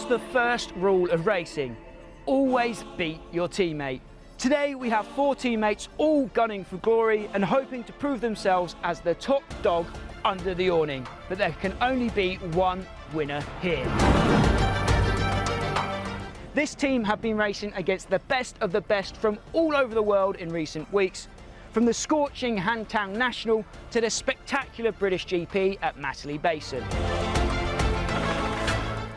the first rule of racing? Always beat your teammate. Today we have 4 teammates all gunning for glory and hoping to prove themselves as the top dog under the awning. But there can only be one winner here. This team have been racing against the best of the best from all over the world in recent weeks, from the scorching Handtown National to the spectacular British GP at Matterley Basin.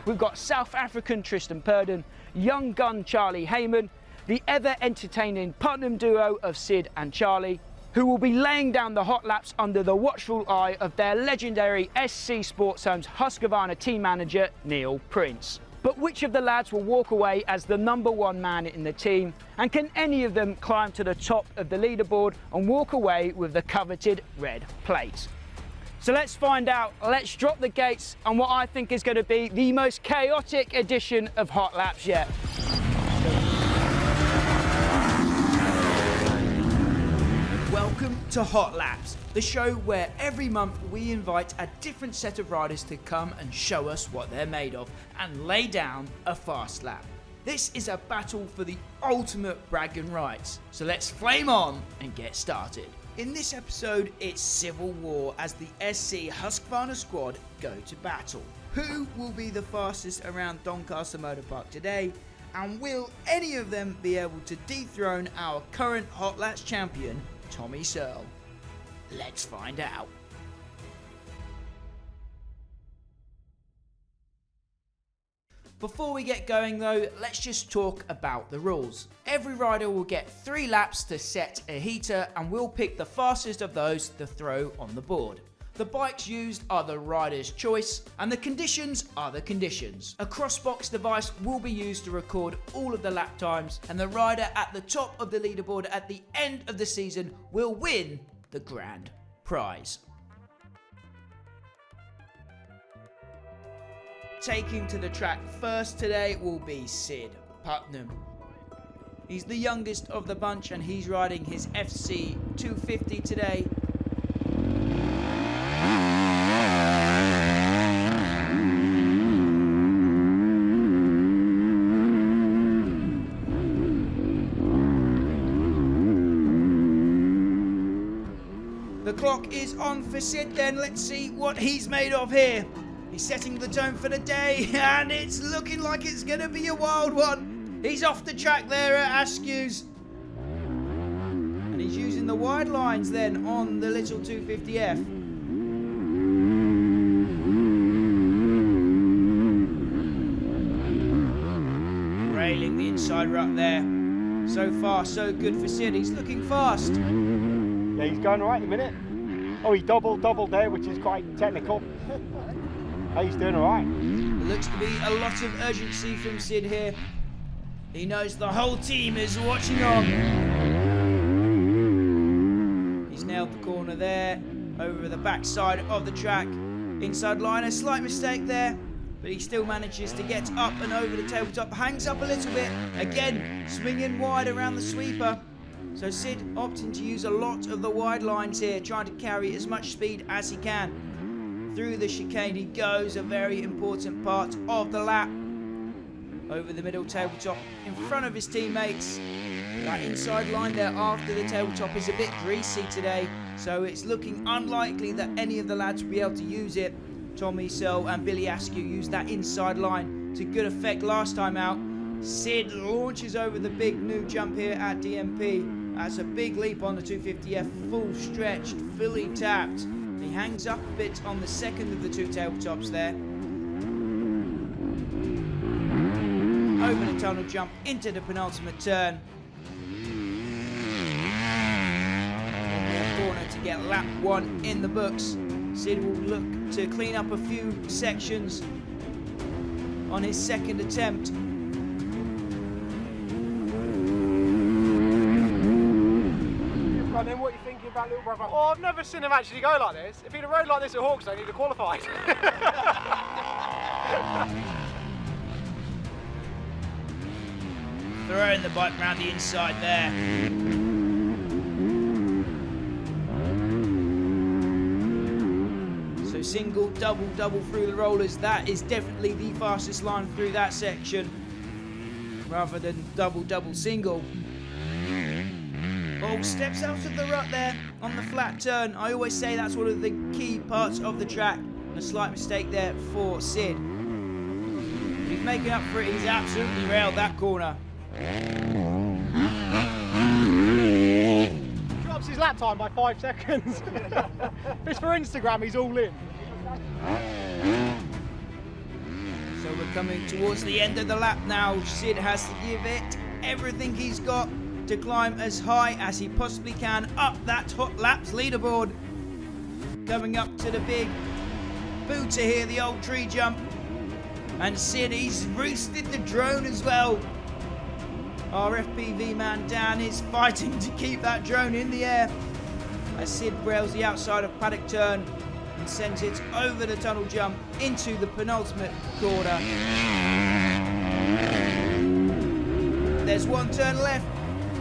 We've got South African Tristan Purdon, young gun Charlie Heyman, the ever-entertaining Putnam duo of Sid and Charlie, who will be laying down the hot laps under the watchful eye of their legendary SC Sport Homes Husqvarna team manager, Neil Prince. But which of the lads will walk away as the #1 man in the team? And can any of them climb to the top of the leaderboard and walk away with the coveted red plate? So let's find out. Let's drop the gates on what I think is going to be the most chaotic edition of Hot Laps yet. Welcome to Hot Laps, the show where every month we invite a different set of riders to come and show us what they're made of and lay down a fast lap. This is a battle for the ultimate bragging rights, so let's flame on and get started. In this episode, it's civil war as the SC Husqvarna squad go to battle. Who will be the fastest around Doncaster Moto Parc today? And will any of them be able to dethrone our current Hot Laps champion, Tommy Searle? Let's find out. Before we get going though, let's just talk about the rules. Every rider will get 3 laps to set a heater and we'll pick the fastest of those to throw on the board. The bikes used are the rider's choice and the conditions are the conditions. A crossbox device will be used to record all of the lap times and the rider at the top of the leaderboard at the end of the season will win the grand prize. Taking to the track first today will be Sid Putnham. He's the youngest of the bunch and he's riding his FC 250 today. The clock is on for Sid then, let's see what he's made of here. He's setting the tone for the day, and it's looking like it's going to be a wild one. He's off the track there at Askew's. And he's using the wide lines then on the little 250F. Railing the inside rut there. So far, so good for Sid. He's looking fast. Yeah, he's going right in a minute. Oh, he doubled there, which is quite technical. He's doing all right. There looks to be a lot of urgency from Sid here. He knows the whole team is watching on. He's nailed the corner there, over the back side of the track. Inside line, a slight mistake there, but he still manages to get up and over the tabletop. Hangs up a little bit, again, swinging wide around the sweeper. So Sid opting to use a lot of the wide lines here, trying to carry as much speed as he can. Through the chicane he goes, a very important part of the lap. Over the middle tabletop, in front of his teammates. That inside line there after the tabletop is a bit greasy today, so it's looking unlikely that any of the lads will be able to use it. Tommy Searle and Billy Askew used that inside line to good effect last time out. Sid launches over the big new jump here at DMP. That's a big leap on the 250F, full stretched, fully tapped. He hangs up a bit on the second of the 2 tabletops there. Over the tunnel jump into the penultimate turn. In the corner to get lap 1 in the books. Sid will look to clean up a few sections on his second attempt. Then what are you thinking about little brother? Oh, I've never seen him actually go like this. If he'd have rode like this at Hawkstone, he'd have qualified. Throwing the bike round the inside there. single, double, double through the rollers. That is definitely the fastest line through that section, rather than double, double, single. Oh, steps out of the rut there on the flat turn. I always say that's one of the key parts of the track. And a slight mistake there for Sid. He's making up for it. He's absolutely railed that corner. Drops his lap time by 5 seconds. If it's for Instagram, he's all in. So we're coming towards the end of the lap now. Sid has to give it everything he's got to climb as high as he possibly can up that hot laps leaderboard. Coming up to the big booter here, the old tree jump. And Sid, he's roosted the drone as well. Our FPV man Dan is fighting to keep that drone in the air as Sid rails the outside of paddock turn and sends it over the tunnel jump into the penultimate corner. There's one turn left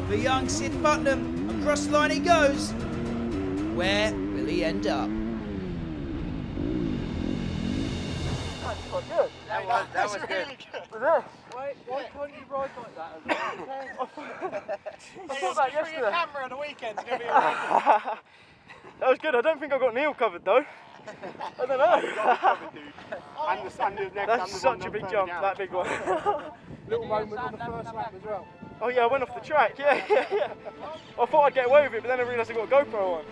for young Sid Putnam. Across the line he goes. Where will he end up? That's quite good. That was really good. good. Why can't you ride like that as well? I thought that yesterday. Camera on the weekends and everything. That was good. I don't think I got Neil covered though. I don't know. That's such a big jump, that big one. Little moment on the first lap as well. Oh yeah, I went off the track, yeah. I thought I'd get away with it, but then I realised I got a GoPro on.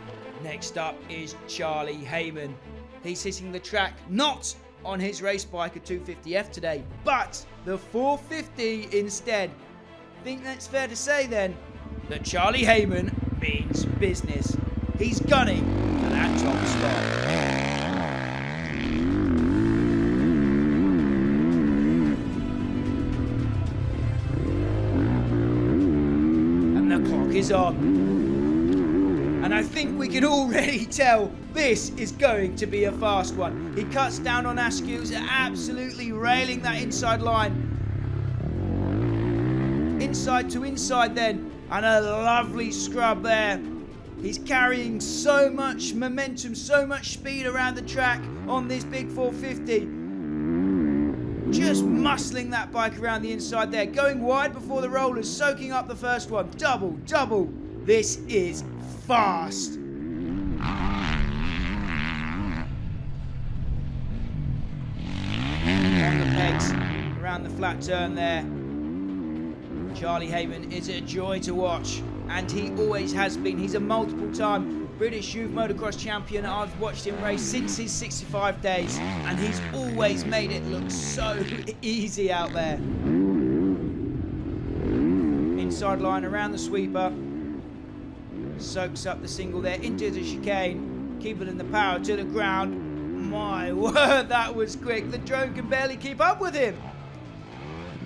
Next up is Charlie Heyman. He's hitting the track not on his race bike, a 250F today, but the 450 instead. Think that's fair to say then that Charlie Heyman means business. He's gunning for that top spot. Is on, and I think we can already tell this is going to be a fast one. He cuts down on Askew's, absolutely railing that inside line, inside to inside then, and a lovely scrub there. He's carrying so much momentum, so much speed around the track on this big 450. Just muscling that bike around the inside there, going wide before the rollers, soaking up the first one. Double, double. This is fast. On the pegs, around the flat turn there. Charlie Heyman is a joy to watch, and he always has been. He's a multiple-time British Youth Motocross champion. I've watched him race since his 65 days, and he's always made it look so easy out there. Inside line around the sweeper. Soaks up the single there into the chicane, keeping the power to the ground. My word, that was quick. The drone can barely keep up with him.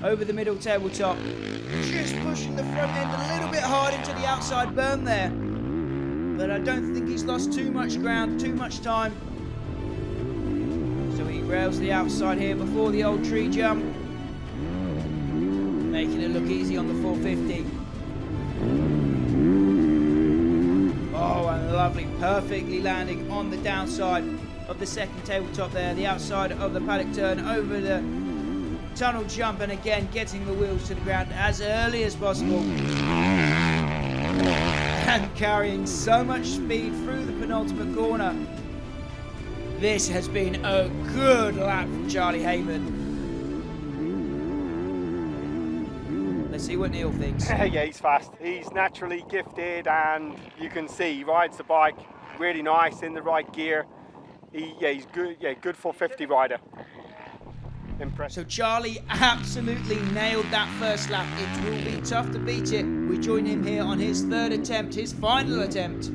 Over the middle tabletop, just pushing the front end a little bit hard into the outside berm there. But I don't think he's lost too much ground, too much time. So he rails the outside here before the old tree jump, making it look easy on the 450. Oh, and lovely, perfectly landing on the downside of the second tabletop there, the outside of the paddock turn, over the tunnel jump, and again getting the wheels to the ground as early as possible. And carrying so much speed through the penultimate corner. This has been a good lap from Charlie Heyman. Let's see what Neil thinks. Yeah, he's fast. He's naturally gifted, and you can see he rides the bike really nice in the right gear. He's good. Yeah, good 450 rider. Impressive. So Charlie absolutely nailed that first lap. It will be tough to beat it. We join him here on his third attempt, his final attempt.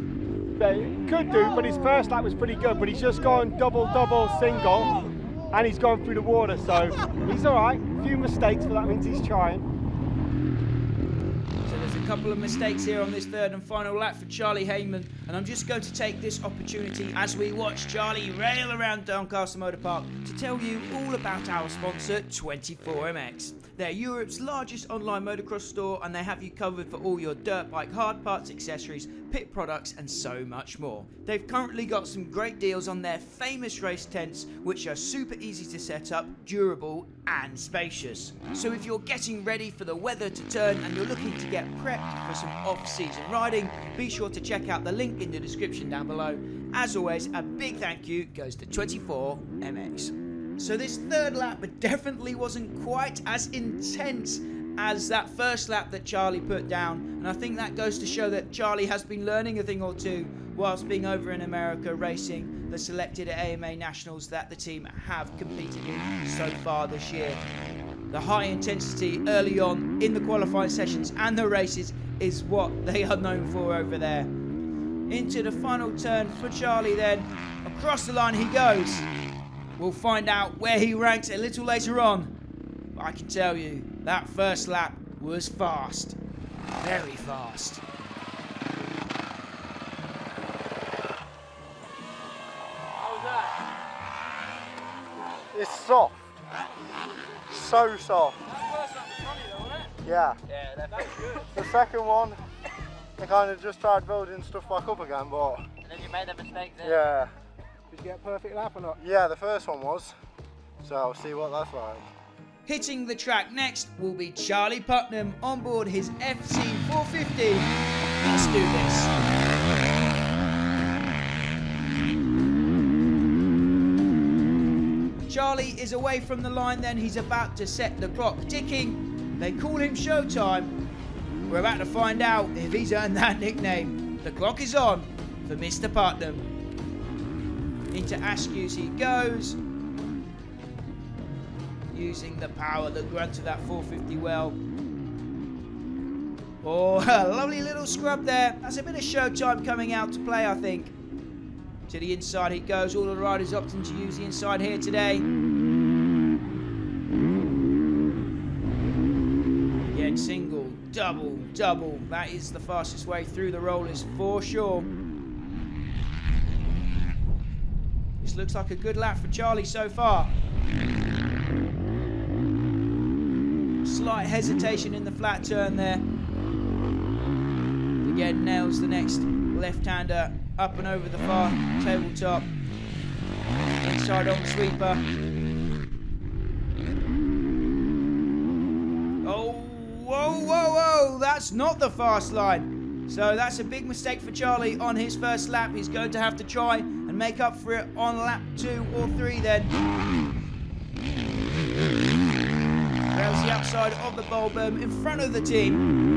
Yeah, could do, but his first lap was pretty good. But he's just gone double, double, single, and he's gone through the water. So he's all right. A few mistakes, but that means he's trying. So there's a couple of mistakes here on this third and final lap for Charlie Heyman, and I'm just going to take this opportunity as we watch Charlie rail around Doncaster Moto Parc to tell you all about our sponsor 24MX. They're Europe's largest online motocross store, and they have you covered for all your dirt bike hard parts, accessories, pit products and so much more. They've currently got some great deals on their famous race tents, which are super easy to set up, durable and spacious. So if you're getting ready for the weather to turn and you're looking to get prepped for some off-season riding, be sure to check out the link in the description down below. As always, a big thank you goes to 24MX. So this third lap definitely wasn't quite as intense as that first lap that Charlie put down, and I think that goes to show that Charlie has been learning a thing or two whilst being over in America racing the selected AMA Nationals that the team have competed in so far this year. The high intensity early on in the qualifying sessions and the races is what they are known for over there. Into the final turn for Charlie then, across the line he goes. We'll find out where he ranks a little later on. But I can tell you, that first lap was fast. Very fast. How was that? It's soft. So soft. That first lap was funny though, wasn't it? Yeah. Yeah, that was good. The second one, I kind of just tried building stuff back up again, but And then you made a mistake there. yeah. Did you get a perfect lap or not? Yeah, the first one was. So I'll see what that's like. Hitting the track next will be Charlie Putnam on board his SC 450. Let's do this. Charlie is away from the line then, he's about to set the clock ticking. They call him Showtime. We're about to find out if he's earned that nickname. The clock is on for Mr. Putnam. Into Askews he goes. Using the power, the grunt of that 450 well. Oh, a lovely little scrub there. That's a bit of Showtime coming out to play, I think. To the inside he goes. All the riders opting to use the inside here today. Again, single, double, double. That is the fastest way through the rollers for sure. This looks like a good lap for Charlie so far. Slight hesitation in the flat turn there. Again, nails the next left-hander up and over the far tabletop. Inside on sweeper. Oh, whoa, whoa, whoa! That's not the fast line. So that's a big mistake for Charlie on his first lap. He's going to have to try and make up for it on lap 2 or 3 then. Rails the outside of the bowl berm in front of the team.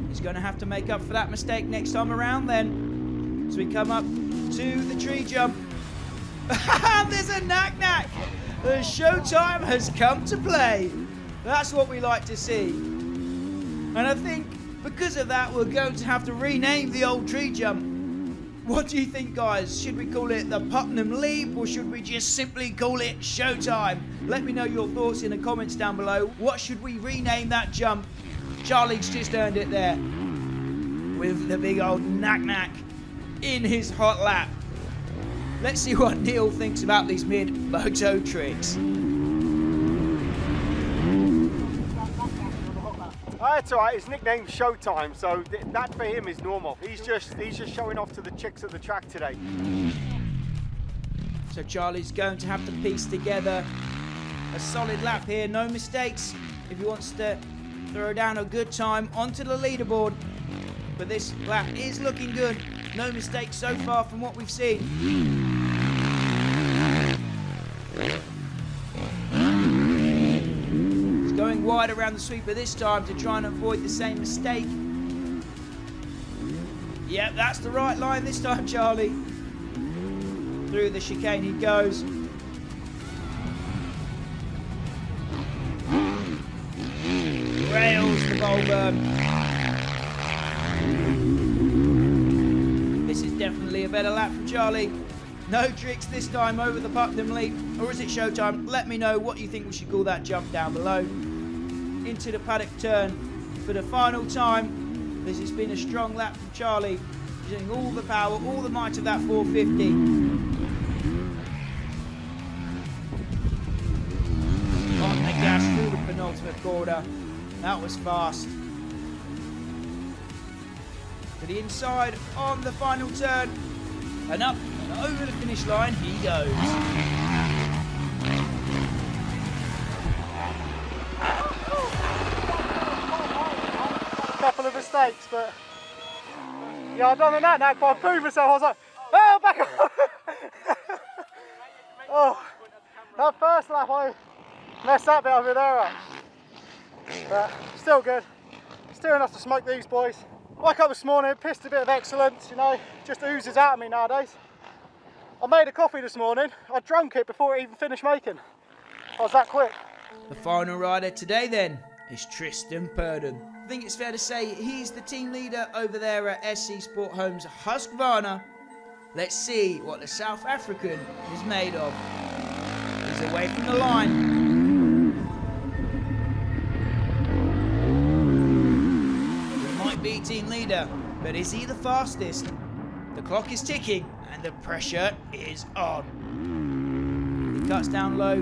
He's going to have to make up for that mistake next time around then. As we come up to the tree jump. There's a knack-knack. The Showtime has come to play. That's what we like to see. And I think because of that, we're going to have to rename the old tree jump. What do you think, guys? Should we call it the Putnam Leap, or should we just simply call it Showtime? Let me know your thoughts in the comments down below. What should we rename that jump? Charlie's just earned it there with the big old knack-knack in his hot lap. Let's see what Neil thinks about these mid-moto tricks. That's all right. His nickname's Showtime, so that for him is normal. He's just showing off to the chicks at the track today. So Charlie's going to have to piece together a solid lap here, no mistakes, if he wants to throw down a good time onto the leaderboard. But this lap is looking good. No mistakes so far from what we've seen. He's going wide around the sweeper this time to try and avoid the same mistake. Yep, that's the right line this time, Charlie. Through the chicane he goes. Rails the bowl berm. This is definitely a better lap from Charlie. No tricks this time over the Putnam Leap. Or is it Showtime? Let me know what you think we should call that jump down below. into the paddock turn for the final time. This has been a strong lap from Charlie, using all the power, all the might of that 450. On the gas through the penultimate corner. That was fast. To the inside on the final turn. And up and over the finish line he goes. Couple of mistakes, but yeah, I've done that now, but I proved myself. I was like, oh, back up. Oh, that first lap I messed that bit over there up. But still good. Still enough to smoke these boys. Woke up this morning, pissed a bit of excellence, you know, just oozes out of me nowadays. I made a coffee this morning, I drank it before it even finished making. I was that quick. The final rider today then is Tristan Purdon. I think it's fair to say he's the team leader over there at SC Sport Homes Husqvarna. Let's see what the South African is made of. He's away from the line. Be team leader, but is he the fastest? The clock is ticking and the pressure is on. He cuts down low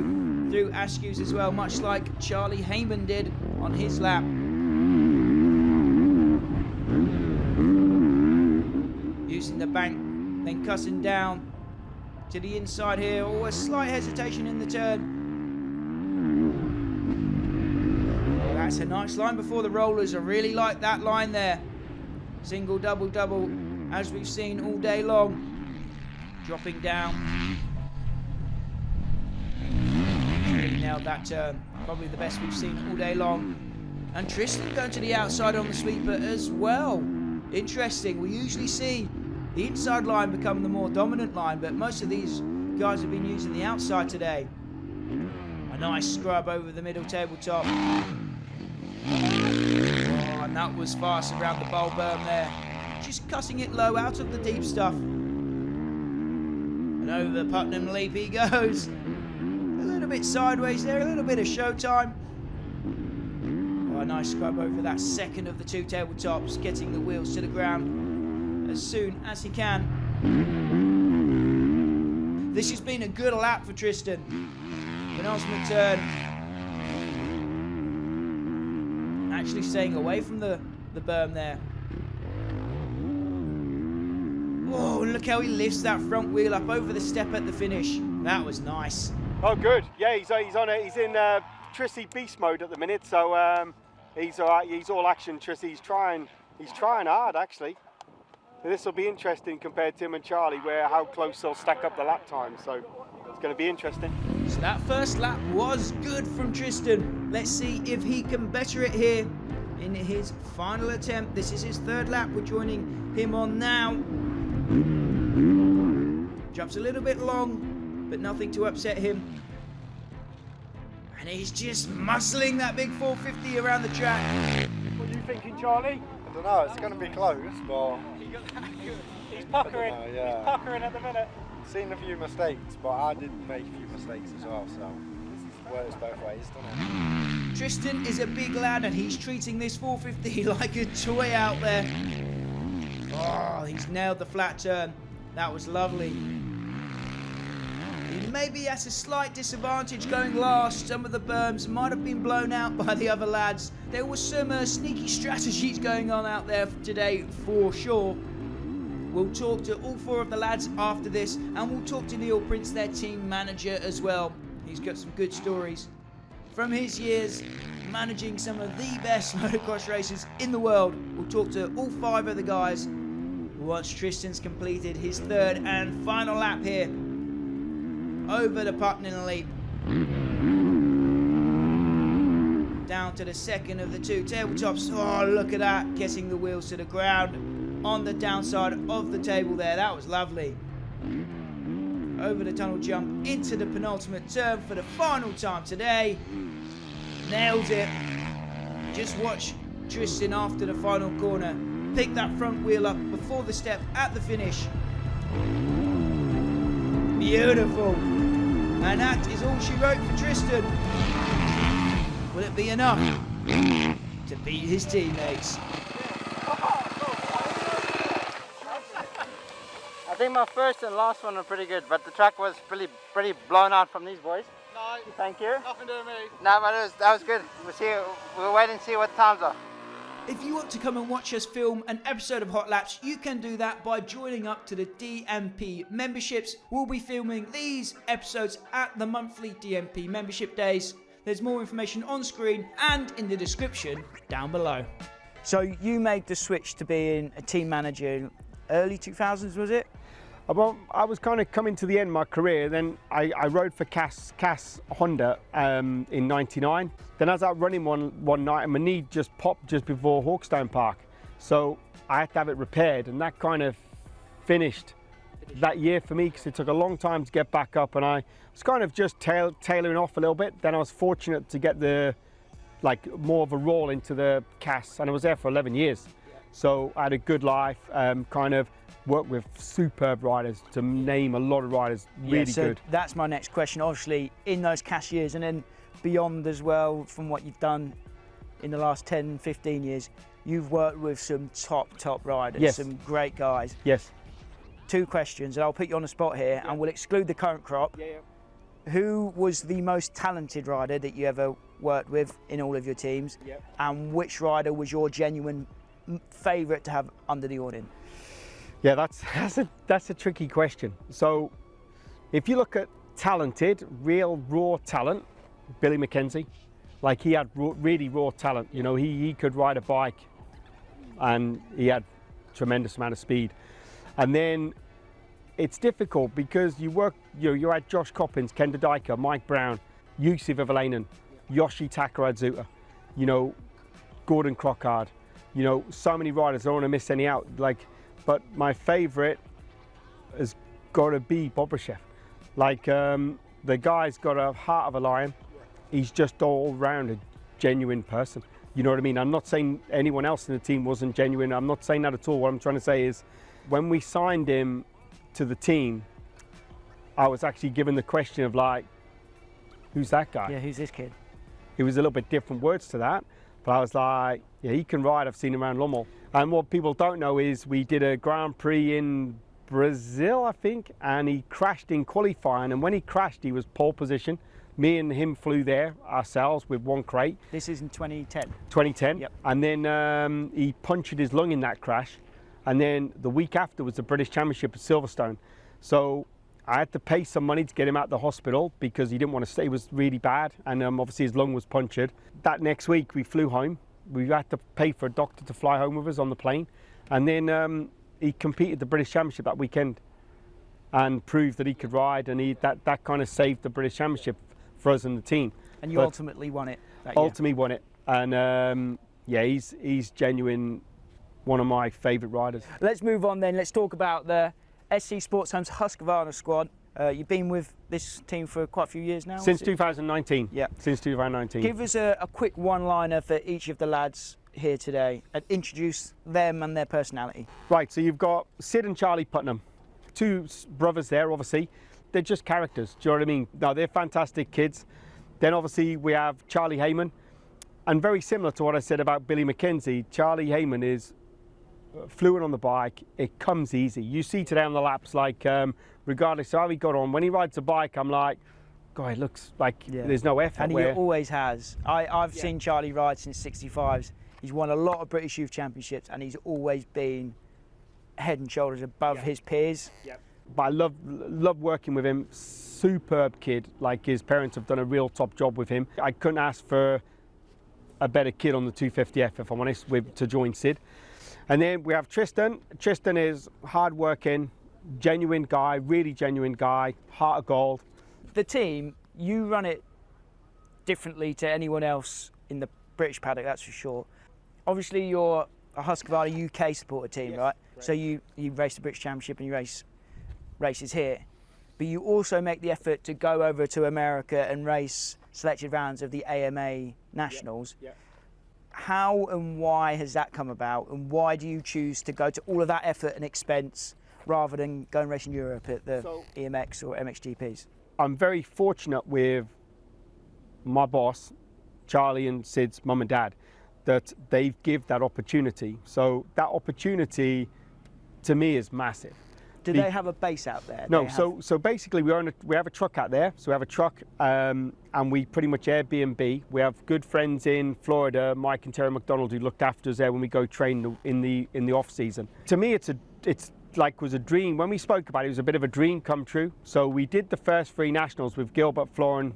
through Askews as well, much like Charlie Heyman did on his lap. Using the bank, then cutting down to the inside here. Always slight hesitation in the turn. That's a nice line before the rollers. I really like that line there. Single, double, double, as we've seen all day long. Dropping down. Really nailed that turn. Probably the best we've seen all day long. And Tristan going to the outside on the sweeper as well. Interesting. We usually see the inside line become the more dominant line, but most of these guys have been using the outside today. A nice scrub over the middle tabletop. Oh, and that was fast around the bowl berm there. Just cutting it low out of the deep stuff. And over the Putnam leap he goes. A little bit sideways there, a little bit of showtime. Oh, a nice scrub over that second of the two tabletops, getting the wheels to the ground as soon as he can. This has been a good lap for Tristan. Penultimate turn. Actually staying away from the berm there. Oh, look how he lifts that front wheel up over the step at the finish. That was nice. Oh, good. Yeah, he's on it. He's in Tristy beast mode at the minute, so he's all right. He's all action. Tristy. He's trying hard actually. So this will be interesting compared to him and Charlie, where how close they'll stack up the lap time. So it's going to be interesting. So that first lap was good from Tristan. Let's see if he can better it here in his final attempt. This is his third lap. We're joining him on now. Jumps a little bit long, but nothing to upset him. And he's just muscling that big 450 around the track. What are you thinking, Charlie? I don't know, it's going to be close, but He's puckering. I don't know, yeah. He's puckering at the minute. seen a few mistakes, but I did make a few mistakes as well, so it works both ways, doesn't it? Tristan is a big lad and he's treating this 450 like a toy out there. Oh, he's nailed the flat turn. That was lovely. He maybe at a slight disadvantage going last. Some of the berms might have been blown out by the other lads. There was some sneaky strategies going on out there today for sure. We'll talk to all four of the lads after this, and we'll talk to Neil Prince, their team manager as well. He's got some good stories from his years managing some of the best motocross races in the world. We'll talk to all five of the guys once Tristan's completed his third and final lap here over the Putnam leap. Down to the second of the two tabletops. Oh, look at that, getting the wheels to the ground on the downside of the table there. That was lovely. Over the tunnel jump into the penultimate turn for the final time today. Nailed it. Just watch Tristan after the final corner pick that front wheel up before the step at the finish. Beautiful. And that is all she wrote for Tristan. Will it be enough to beat his teammates? I think my first and last one were pretty good, but the track was pretty blown out from these boys. No, Thank you. nothing doing me. No, but that was good. We'll wait and see what the times are. If you want to come and watch us film an episode of Hot Laps, you can do that by joining up to the DMP memberships. We'll be filming these episodes at the monthly DMP membership days. There's more information on screen and in the description down below. So you made the switch to being a team manager early 2000s, was it? Well, I was kind of coming to the end of my career. Then I rode for Cass Honda in '99. Then I was out running one night and my knee just popped just before Hawkstone Park. So I had to have it repaired, and that kind of finished that year for me because it took a long time to get back up, and I was kind of just tailoring off a little bit. Then I was fortunate to get more of a role into the Cass, and I was there for 11 years. So I had a good life, kind of worked with superb riders, to name a lot of riders, really good. That's my next question. Obviously, in those Cass years and then beyond as well, from what you've done in the last 10, 15 years, you've worked with some top riders, yes. Some great guys. Yes. 2 questions, and I'll put you on the spot here, and we'll exclude the current crop. Who was the most talented rider that you ever worked with in all of your teams? And which rider was your genuine favourite to have under the awning? Yeah, that's a tricky question. So if you look at talented, real raw talent, Billy McKenzie, like he had really raw talent. You know, he could ride a bike and he had tremendous amount of speed. And then it's difficult because you had Josh Coppins, Ken Dyker, Mike Brown, Jussi Vivalainen, Yoshi Takaradzuta, Gordon Crockard, so many riders. I don't want to miss any out. But my favourite has got to be Bobryshev. The guy's got a heart of a lion. He's just all round a genuine person. You know what I mean? I'm not saying anyone else in the team wasn't genuine. I'm not saying that at all. What I'm trying to say is, when we signed him to the team, I was actually given the question of who's that guy? Yeah, who's this kid? It was a little bit different words to that, but I was like, yeah, he can ride. I've seen him around Lommel. And what people don't know is we did a Grand Prix in Brazil, I think, and he crashed in qualifying. And when he crashed, he was pole position. Me and him flew there ourselves with one crate. This is in 2010. 2010. Yep. And then he punctured his lung in that crash. And then the week after was the British Championship at Silverstone. So I had to pay some money to get him out of the hospital because he didn't want to stay. It was really bad. And obviously his lung was punctured. That next week we flew home. We had to pay for a doctor to fly home with us on the plane. And then he competed the British Championship that weekend and proved that he could ride. And that kind of saved the British Championship for us and the team. And you ultimately won it that year. Ultimately won it. And yeah, he's genuine. One of my favourite riders. Let's move on then. Let's talk about the SC Sport Homes Husqvarna squad. You've been with this team for quite a few years now. Since 2019. Yeah. Since 2019. Give us a quick one-liner for each of the lads here today and introduce them and their personality. Right, so you've got Sid and Charlie Putnam. 2 brothers there, obviously. They're just characters, do you know what I mean? No, they're fantastic kids. Then obviously we have Charlie Heyman. And very similar to what I said about Billy McKenzie, Charlie Heyman is fluent on the bike. It comes easy. You see today on the laps, regardless of how he got on, when he rides a bike, I'm like, God, it looks like there's no effort. And he always has. I've seen Charlie ride since 65s. He's won a lot of British Youth Championships and he's always been head and shoulders above his peers. But I love working with him. Superb kid. His parents have done a real top job with him. I couldn't ask for a better kid on the 250F, if I'm honest, to join Sid. And then we have Tristan. Tristan is hard-working, genuine guy, really genuine guy, heart of gold. The team, you run it differently to anyone else in the British paddock, that's for sure. Obviously, you're a Husqvarna UK supported team, right? So you race the British Championship and you race races here. But you also make the effort to go over to America and race selected rounds of the AMA Nationals. How and why has that come about, and why do you choose to go to all of that effort and expense rather than go and race in Europe at the EMX or MXGPs? I'm very fortunate with my boss, Charlie and Syd's mum and dad, that they give that opportunity. So that opportunity to me is massive. Do they have a base out there? No, so basically we have a truck out there. So we have a truck and we pretty much Airbnb. We have good friends in Florida, Mike and Terry McDonald, who looked after us there when we go train in the off season. To me, it's like was a dream. When we spoke about it, it was a bit of a dream come true. So we did the first 3 nationals with Gilbert, Florin,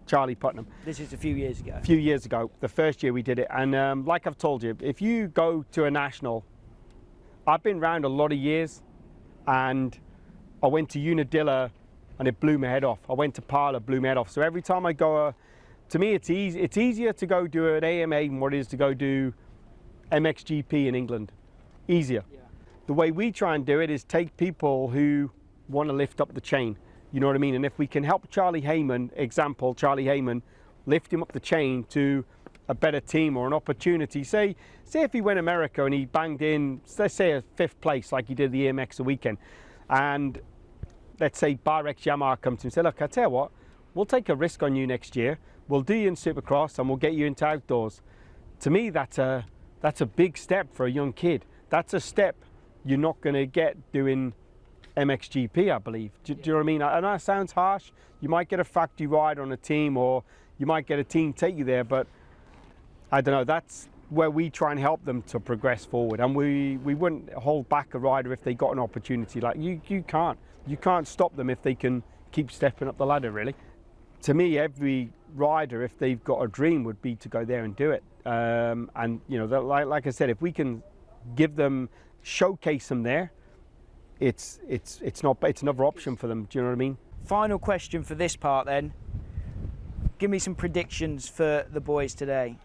Charlie Putnam. This is a few years ago. A few years ago, the first year we did it. And like I've told you, if you go to a national, I've been around a lot of years, and I went to Unadilla and it blew my head off. I went to Parla, blew my head off. So every time I go, to me it's easier to go do an AMA than what it is to go do MXGP in England. Easier. Yeah. The way we try and do it is take people who want to lift up the chain. You know what I mean? And if we can help Charlie Heyman, example, Charlie Heyman, lift him up the chain to a better team or an opportunity. Say if he went America and he banged in, let's say a 5th place like he did the EMX a weekend, and let's say Bar-X Yamaha comes to him and say, look, I tell you what, we'll take a risk on you next year. We'll do you in Supercross and we'll get you into outdoors. To me, that's a big step for a young kid. That's a step you're not going to get doing MXGP, I believe. Do you know what I mean? I know it sounds harsh. You might get a factory ride on a team, or you might get a team take you there, but I don't know, that's where we try and help them to progress forward. And we wouldn't hold back a rider if they got an opportunity. Like you can't stop them if they can keep stepping up the ladder, really. To me, every rider, if they've got a dream, would be to go there and do it. And you know, like I said, if we can give them, showcase them there, it's another option for them. Do you know what I mean? Final question for this part then. Give me some predictions for the boys today.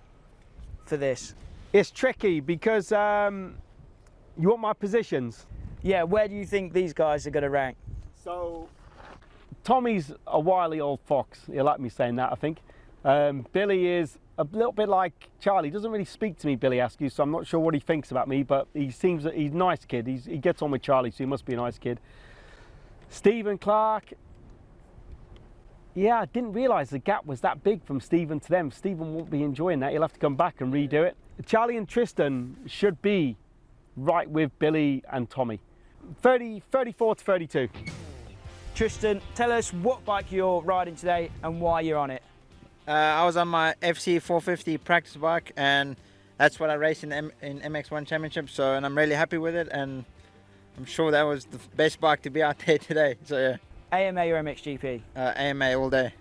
For this, it's tricky because you want my positions. Yeah, where do you think these guys are going to rank? So Tommy's a wily old fox. He'll like me saying that, I think. Billy is a little bit like Charlie. He doesn't really speak to me, Billy Askew, so I'm not sure what he thinks about me, but he seems that he's a nice kid. He gets on with Charlie, so he must be a nice kid. Stephen Clark. Yeah, I didn't realise the gap was that big from Stephen to them. Stephen won't be enjoying that. He'll have to come back and redo it. Charlie and Tristan should be right with Billy and Tommy. 34 to 32. Tristan, tell us what bike you're riding today and why you're on it. I was on my FC 450 practice bike, and that's what I raced in MX1 Championship. And I'm really happy with it, and I'm sure that was the best bike to be out there today. So yeah. AMA or MXGP? AMA all day.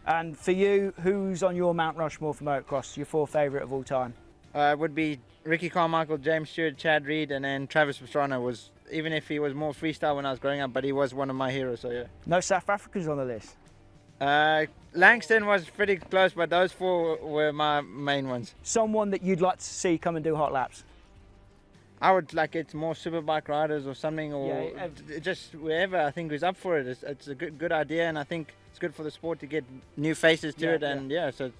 And for you, who's on your Mount Rushmore for motocross? Your 4 favourite of all time? Would be Ricky Carmichael, James Stewart, Chad Reed, and then Travis Pastrana was, even if he was more freestyle when I was growing up, but he was one of my heroes, so yeah. No South Africans on the list? Langston was pretty close, but those 4 were my main ones. Someone that you'd like to see come and do hot laps? I would like it more superbike riders or something, or just whoever I think is up for it. It's a good idea, and I think it's good for the sport to get new faces to it. And so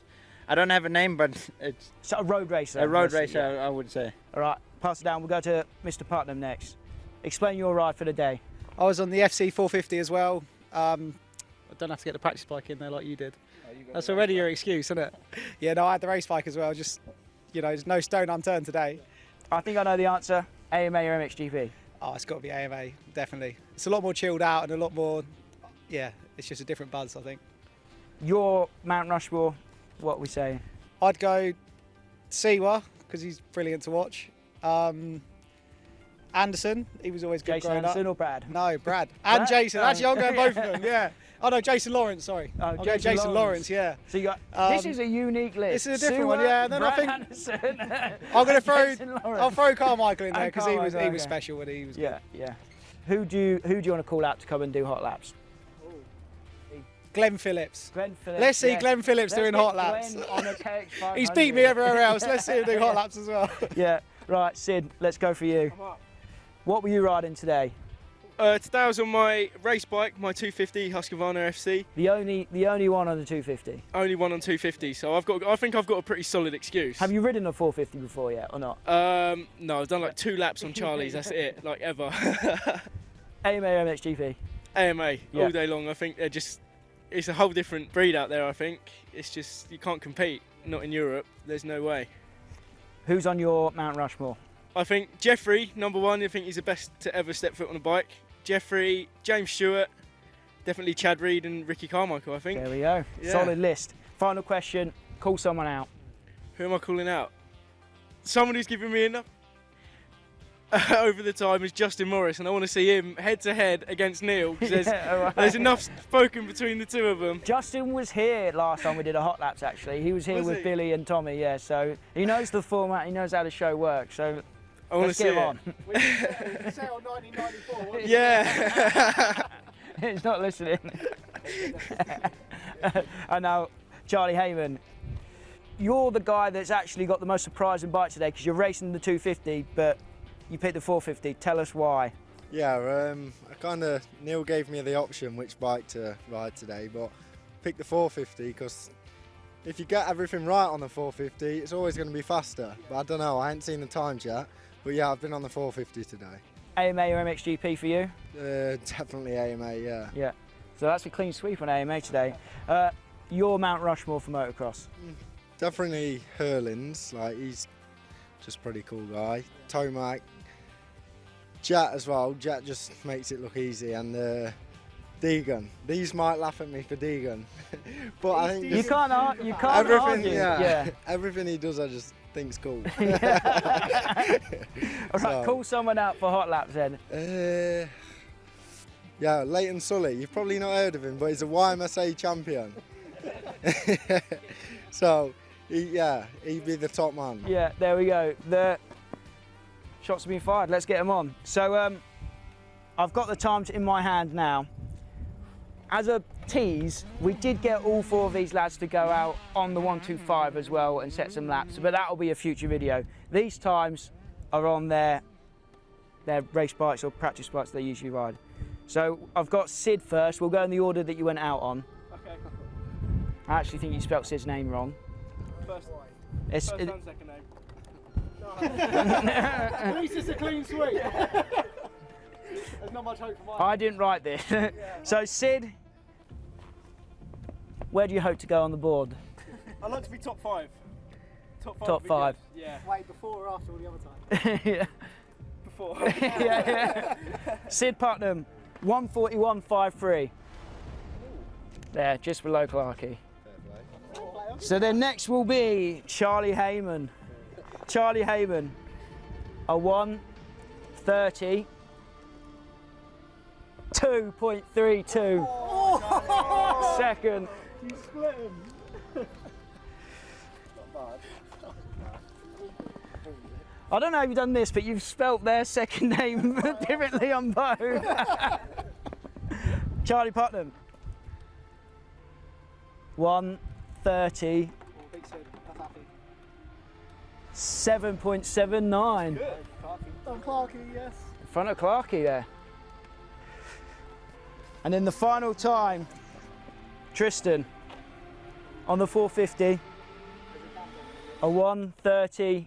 I don't have a name, but it's a road racer. A road racer, I would say. All right, pass it down. We'll go to Mr. Putnam next. Explain your ride for the day. I was on the FC 450 as well. I don't have to get the practice bike in there like you did. That's already your excuse, isn't it? Yeah, no, I had the race bike as well. Just, you know, there's no stone unturned today. I think I know the answer. AMA or MXGP? Oh, it's got to be AMA, definitely. It's a lot more chilled out and a lot more, yeah, it's just a different buzz, I think. Your Mount Rushmore, what are we saying? I'd go Siwa, because he's brilliant to watch. Anderson, he was always good Jason growing Anderson up. or Brad? No, Brad. And Jason. Actually, I'm going both of them, yeah. Oh no, Jason Lawrence, sorry. Oh, I'm going Jason Lawrence, yeah. So you got, this is a unique list. This is a different one, yeah. And then Brad I think Anderson, I'm going to I'll throw Carmichael in there because he was special when he was good. Yeah. Who do you want to call out to come and do hot laps? Glenn Phillips. Glenn Phillips. Let's see Glenn Phillips doing hot laps. On a KX500. He's beat me everywhere else. Let's see him do hot laps as well. Yeah. Right, Sid, let's go for you. What were you riding today? Today I was on my race bike, my 250 Husqvarna FC. The only one on the 250. Only one on 250, so I think I've got a pretty solid excuse. Have you ridden a 450 before yet, or not? No, I've done like 2 laps on Charlie's. That's it, like ever. AMA or MXGP? AMA all day long. I think it's a whole different breed out there. I think it's just you can't compete. not in Europe. There's no way. Who's on your Mount Rushmore? I think Jeffrey, number one. I think he's the best to ever step foot on a bike. Jeffrey, James Stewart, definitely Chad Reed and Ricky Carmichael, I think. There we go. Yeah. Solid list. Final question. Call someone out. Who am I calling out? Someone who's giving me enough over the time is Justin Morris, and I want to see him head to head against Neil, because there's enough spoken between the two of them. Justin was here last time we did a hot laps, actually. He was here with Billy and Tommy, yeah, so he knows the format, he knows how the show works, so let's get him on. We set on 1994, wasn't it? Yeah. He's not listening. And now, Charlie Heyman, you're the guy that's actually got the most surprising bike today, because you're racing the 250, but you picked the 450. Tell us why. Yeah, Neil gave me the option which bike to ride today, but picked the 450 because if you get everything right on the 450, it's always going to be faster. But I don't know, I ain't seen the times yet. But yeah, I've been on the 450 today. AMA or MXGP for you? Definitely AMA, yeah. Yeah. So that's a clean sweep on AMA today. Your Mount Rushmore for motocross? Definitely Hurlins, like he's just a pretty cool guy. Tomac, Jet as well. Jet just makes it look easy, and Deegan. These might laugh at me for Deegan, but I think you can't argue. Yeah, everything he does, I just think's cool. All right, call someone out for hot laps then. Yeah, Leighton Sully. You've probably not heard of him, but he's a YMSA champion. So, he'd be the top man. Yeah, there we go. The shots have been fired. Let's get them on. So, I've got the times in my hand now. As a tease, we did get all four of these lads to go out on the 125 as well and set some laps, but that'll be a future video. These times are on their race bikes or practice bikes they usually ride. So I've got Sid first. We'll go in the order that you went out on. Okay. I actually think you spelt Sid's name wrong. First and second name. At least it's a clean sweep. There's not much hope for mine. I didn't write this. So Sid, where do you hope to go on the board? I'd like to be top five. Top five. Yeah. Wait, before or after all the other times? Yeah. Before. Yeah. Sid Putnham, 141.53. There, just below Clarkey. So then next will be Charlie Heyman. Charlie Heyman, a 1:30. 2.32 second. You split him. I don't know if you've done this, but you've spelt their second name differently on both. Charlie Putnam. 1:30. 7.79. Good. Don Clarkey, yes. In front of Clarkey there. And then the final time, Tristan on the 450, a 1:30,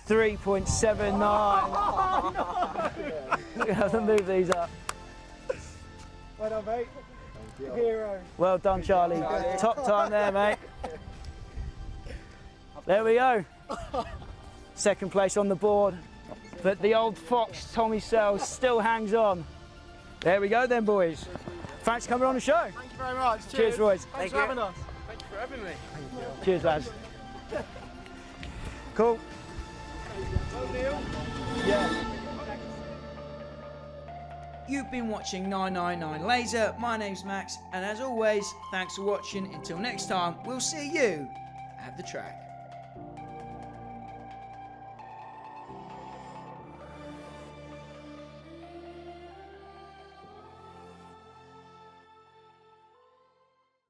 3.79. We have to move these up. Well done, mate. Hero. Well done, Charlie. Top time there, mate. There we go. Second place on the board, but the old fox, Tommy Searle, still hangs on. There we go then, boys. Thanks for coming on the show. Thank you very much. Cheers, boys. Thanks for having us. Thank you for having me. Cheers, lads. Cool. Yeah. You've been watching 999 Laser. My name's Max, and as always, thanks for watching. Until next time, we'll see you at the track.